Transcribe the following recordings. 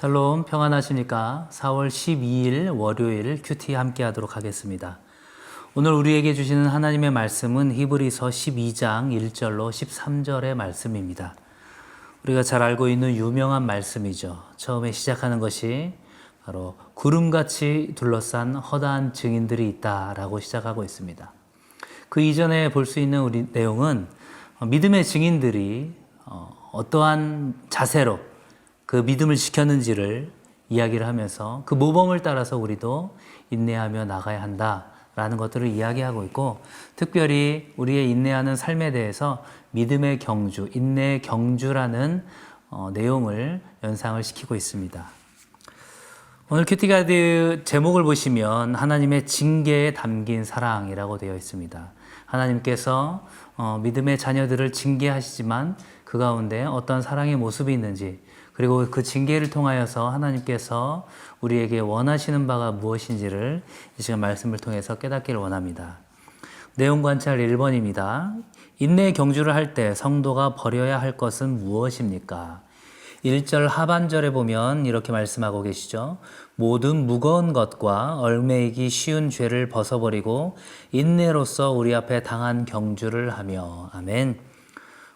샬롬 평안하십니까? 4월 12일 월요일 큐티 함께 하도록 하겠습니다. 오늘 우리에게 주시는 하나님의 말씀은 히브리서 12장 1절로 13절의 말씀입니다. 우리가 잘 알고 있는 유명한 말씀이죠. 처음에 시작하는 것이 바로 구름같이 둘러싼 허다한 증인들이 있다라고 시작하고 있습니다. 그 이전에 볼 수 있는 우리 내용은 믿음의 증인들이 어떠한 자세로 그 믿음을 지켰는지를 이야기를 하면서 그 모범을 따라서 우리도 인내하며 나가야 한다라는 것들을 이야기하고 있고, 특별히 우리의 인내하는 삶에 대해서 믿음의 경주, 인내의 경주라는 내용을 연상을 시키고 있습니다. 오늘 큐티가드 제목을 보시면 하나님의 징계에 담긴 사랑이라고 되어 있습니다. 하나님께서 믿음의 자녀들을 징계하시지만 그 가운데 어떤 사랑의 모습이 있는지, 그리고 그 징계를 통하여서 하나님께서 우리에게 원하시는 바가 무엇인지를 이 시간 말씀을 통해서 깨닫기를 원합니다. 내용 관찰 1번입니다. 인내의 경주를 할 때 성도가 버려야 할 것은 무엇입니까? 1절 하반절에 보면 이렇게 말씀하고 계시죠. 모든 무거운 것과 얽매이기 쉬운 죄를 벗어버리고 인내로서 우리 앞에 당한 경주를 하며. 아멘.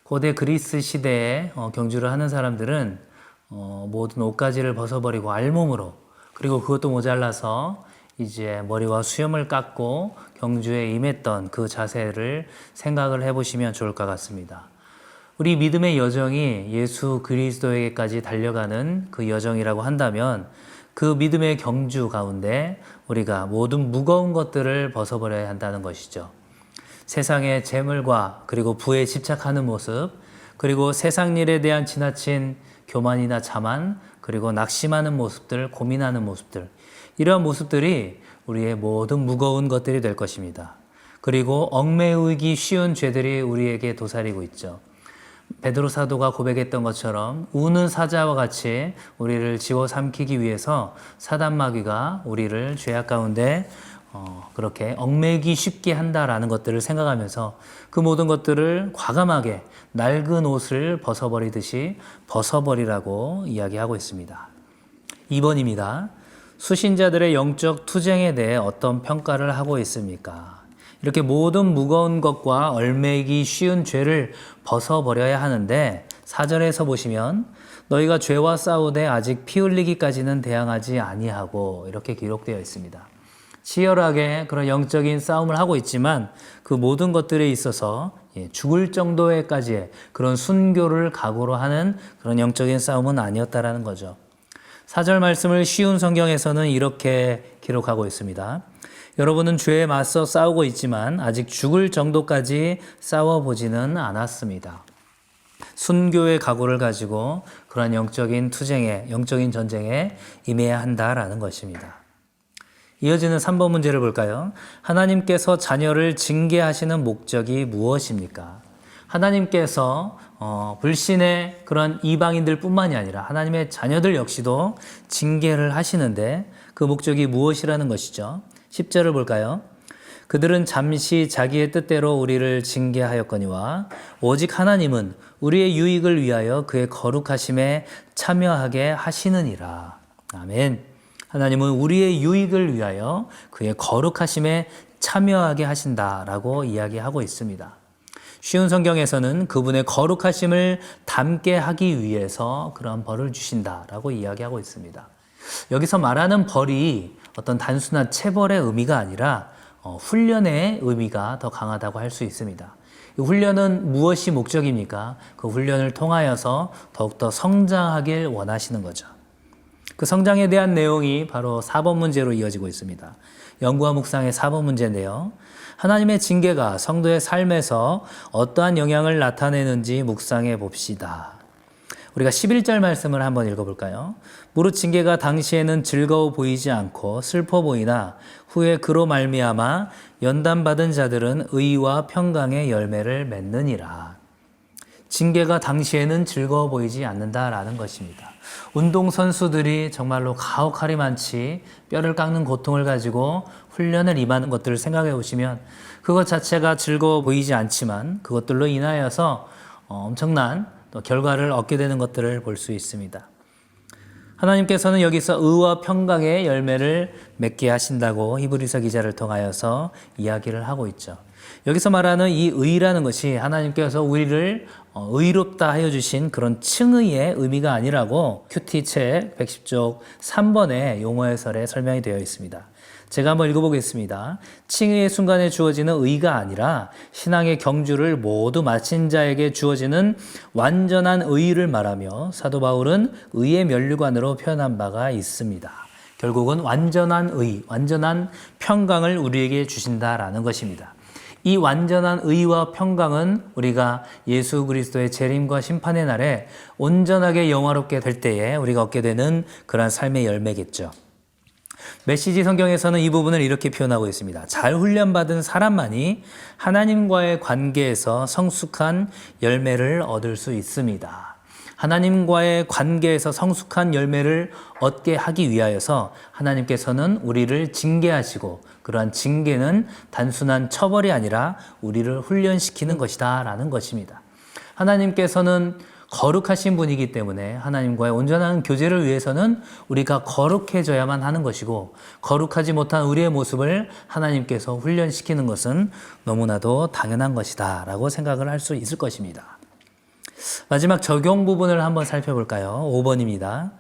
고대 그리스 시대에 경주를 하는 사람들은 모든 옷가지를 벗어버리고 알몸으로, 그리고 그것도 모자라서 이제 머리와 수염을 깎고 경주에 임했던 그 자세를 생각을 해보시면 좋을 것 같습니다. 우리 믿음의 여정이 예수 그리스도에게까지 달려가는 그 여정이라고 한다면 그 믿음의 경주 가운데 우리가 모든 무거운 것들을 벗어버려야 한다는 것이죠. 세상의 재물과 그리고 부에 집착하는 모습, 그리고 세상 일에 대한 지나친 교만이나 자만, 그리고 낙심하는 모습들, 고민하는 모습들, 이러한 모습들이 우리의 모든 무거운 것들이 될 것입니다. 그리고 얽매이기 쉬운 죄들이 우리에게 도사리고 있죠. 베드로 사도가 고백했던 것처럼 우는 사자와 같이 우리를 집어삼키기 위해서 사단 마귀가 우리를 죄악 가운데 그렇게 얽매이기 쉽게 한다라는 것들을 생각하면서 그 모든 것들을 과감하게 낡은 옷을 벗어버리듯이 벗어버리라고 이야기하고 있습니다. 2번입니다. 수신자들의 영적 투쟁에 대해 어떤 평가를 하고 있습니까? 이렇게 모든 무거운 것과 얽매이기 쉬운 죄를 벗어버려야 하는데 4절에서 보시면 너희가 죄와 싸우되 아직 피 흘리기까지는 대항하지 아니하고 이렇게 기록되어 있습니다. 치열하게 그런 영적인 싸움을 하고 있지만 그 모든 것들에 있어서 죽을 정도에까지의 그런 순교를 각오로 하는 그런 영적인 싸움은 아니었다라는 거죠. 4절 말씀을 쉬운 성경에서는 이렇게 기록하고 있습니다. 여러분은 죄에 맞서 싸우고 있지만 아직 죽을 정도까지 싸워보지는 않았습니다. 순교의 각오를 가지고 그런 영적인 투쟁에, 영적인 전쟁에 임해야 한다라는 것입니다. 이어지는 3번 문제를 볼까요? 하나님께서 자녀를 징계하시는 목적이 무엇입니까? 하나님께서 불신의 그런 이방인들 뿐만이 아니라 하나님의 자녀들 역시도 징계를 하시는데 그 목적이 무엇이라는 것이죠? 10절을 볼까요? 그들은 잠시 자기의 뜻대로 우리를 징계하였거니와 오직 하나님은 우리의 유익을 위하여 그의 거룩하심에 참여하게 하시느니라. 아멘. 하나님은 우리의 유익을 위하여 그의 거룩하심에 참여하게 하신다라고 이야기하고 있습니다. 쉬운 성경에서는 그분의 거룩하심을 담게 하기 위해서 그런 벌을 주신다라고 이야기하고 있습니다. 여기서 말하는 벌이 어떤 단순한 체벌의 의미가 아니라 훈련의 의미가 더 강하다고 할 수 있습니다. 이 훈련은 무엇이 목적입니까? 그 훈련을 통하여서 더욱더 성장하길 원하시는 거죠. 그 성장에 대한 내용이 바로 4번 문제로 이어지고 있습니다. 연구와 묵상의 4번 문제인데요. 하나님의 징계가 성도의 삶에서 어떠한 영향을 나타내는지 묵상해 봅시다. 우리가 11절 말씀을 한번 읽어볼까요? 무릇 징계가 당시에는 즐거워 보이지 않고 슬퍼 보이나 후에 그로 말미암아 연단받은 자들은 의와 평강의 열매를 맺느니라. 징계가 당시에는 즐거워 보이지 않는다라는 것입니다. 운동선수들이 정말로 가혹할이 많지 뼈를 깎는 고통을 가지고 훈련을 임하는 것들을 생각해 보시면 그것 자체가 즐거워 보이지 않지만 그것들로 인하여서 엄청난 또 결과를 얻게 되는 것들을 볼 수 있습니다. 하나님께서는 여기서 의와 평강의 열매를 맺게 하신다고 히브리서 기자를 통하여서 이야기를 하고 있죠. 여기서 말하는 이 의라는 것이 하나님께서 우리를 의롭다 하여 주신 그런 칭의의 의미가 아니라고 큐티 책 110쪽 3번의 용어 해설에 설명이 되어 있습니다. 제가 한번 읽어보겠습니다. 칭의의 순간에 주어지는 의가 아니라 신앙의 경주를 모두 마친 자에게 주어지는 완전한 의를 말하며 사도 바울은 의의 면류관으로 표현한 바가 있습니다. 결국은 완전한 의, 완전한 평강을 우리에게 주신다라는 것입니다. 이 완전한 의와 평강은 우리가 예수 그리스도의 재림과 심판의 날에 온전하게 영화롭게 될 때에 우리가 얻게 되는 그러한 삶의 열매겠죠. 메시지 성경에서는 이 부분을 이렇게 표현하고 있습니다. 잘 훈련받은 사람만이 하나님과의 관계에서 성숙한 열매를 얻을 수 있습니다. 하나님과의 관계에서 성숙한 열매를 얻게 하기 위하여서 하나님께서는 우리를 징계하시고 그러한 징계는 단순한 처벌이 아니라 우리를 훈련시키는 것이다 라는 것입니다. 하나님께서는 거룩하신 분이기 때문에 하나님과의 온전한 교제를 위해서는 우리가 거룩해져야만 하는 것이고 거룩하지 못한 우리의 모습을 하나님께서 훈련시키는 것은 너무나도 당연한 것이다 라고 생각을 할 수 있을 것입니다. 마지막 적용 부분을 한번 살펴볼까요? 5번입니다.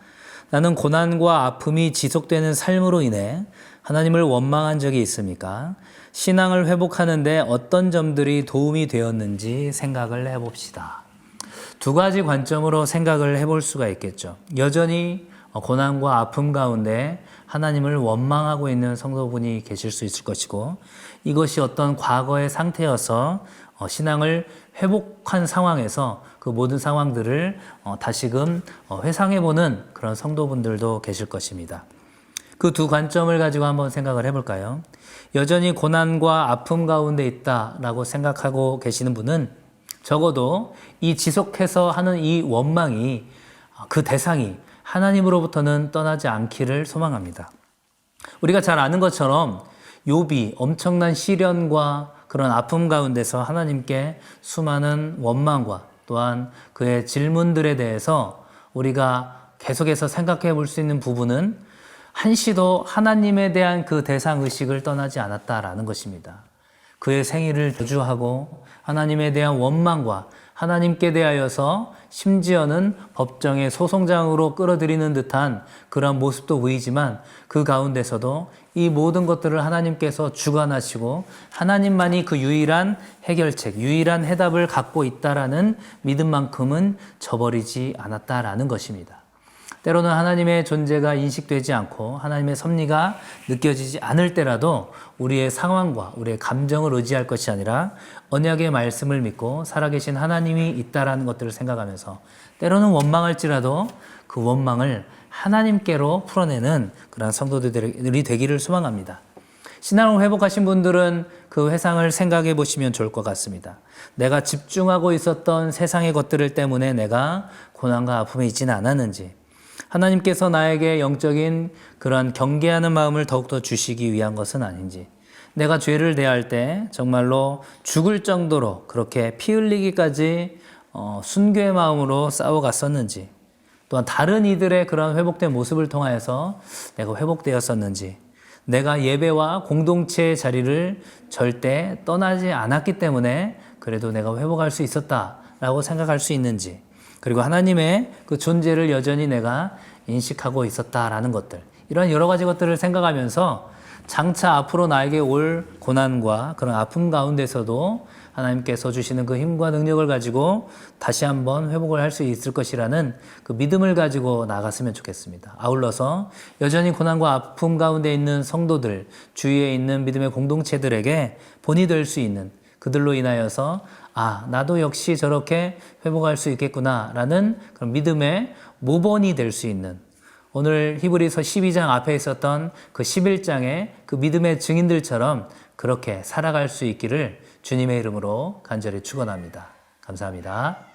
나는 고난과 아픔이 지속되는 삶으로 인해 하나님을 원망한 적이 있습니까? 신앙을 회복하는 데 어떤 점들이 도움이 되었는지 생각을 해봅시다. 두 가지 관점으로 생각을 해볼 수가 있겠죠. 여전히 고난과 아픔 가운데 하나님을 원망하고 있는 성도분이 계실 수 있을 것이고 이것이 어떤 과거의 상태여서 신앙을 회복한 상황에서 그 모든 상황들을 다시금 회상해보는 그런 성도분들도 계실 것입니다. 그 두 관점을 가지고 한번 생각을 해볼까요? 여전히 고난과 아픔 가운데 있다라고 생각하고 계시는 분은 적어도 이 지속해서 하는 이 원망이 그 대상이 하나님으로부터는 떠나지 않기를 소망합니다. 우리가 잘 아는 것처럼 욥이 엄청난 시련과 그런 아픔 가운데서 하나님께 수많은 원망과 또한 그의 질문들에 대해서 우리가 계속해서 생각해 볼 수 있는 부분은 한시도 하나님에 대한 그 대상 의식을 떠나지 않았다라는 것입니다. 그의 생일을 저주하고 하나님에 대한 원망과 하나님께 대하여서 심지어는 법정의 소송장으로 끌어들이는 듯한 그런 모습도 보이지만 그 가운데서도 이 모든 것들을 하나님께서 주관하시고 하나님만이 그 유일한 해결책, 유일한 해답을 갖고 있다라는 믿음만큼은 저버리지 않았다라는 것입니다. 때로는 하나님의 존재가 인식되지 않고 하나님의 섭리가 느껴지지 않을 때라도 우리의 상황과 우리의 감정을 의지할 것이 아니라 언약의 말씀을 믿고 살아계신 하나님이 있다라는 것들을 생각하면서 때로는 원망할지라도 그 원망을 하나님께로 풀어내는 그런 성도들이 되기를 소망합니다. 신앙을 회복하신 분들은 그 회상을 생각해 보시면 좋을 것 같습니다. 내가 집중하고 있었던 세상의 것들 때문에 내가 고난과 아픔이 있지는 않았는지, 하나님께서 나에게 영적인 그러한 경계하는 마음을 더욱더 주시기 위한 것은 아닌지, 내가 죄를 대할 때 정말로 죽을 정도로 그렇게 피 흘리기까지 순교의 마음으로 싸워갔었는지, 또한 다른 이들의 그런 회복된 모습을 통하여서 내가 회복되었었는지, 내가 예배와 공동체의 자리를 절대 떠나지 않았기 때문에 그래도 내가 회복할 수 있었다라고 생각할 수 있는지, 그리고 하나님의 그 존재를 여전히 내가 인식하고 있었다라는 것들, 이런 여러 가지 것들을 생각하면서 장차 앞으로 나에게 올 고난과 그런 아픔 가운데서도 하나님께서 주시는 그 힘과 능력을 가지고 다시 한번 회복을 할 수 있을 것이라는 그 믿음을 가지고 나갔으면 좋겠습니다. 아울러서 여전히 고난과 아픔 가운데 있는 성도들, 주위에 있는 믿음의 공동체들에게 본이 될 수 있는, 그들로 인하여서 나도 역시 저렇게 회복할 수 있겠구나라는 그런 믿음의 모본이 될 수 있는, 오늘 히브리서 12장 앞에 있었던 그 11장의 그 믿음의 증인들처럼 그렇게 살아갈 수 있기를 주님의 이름으로 간절히 축원합니다. 감사합니다.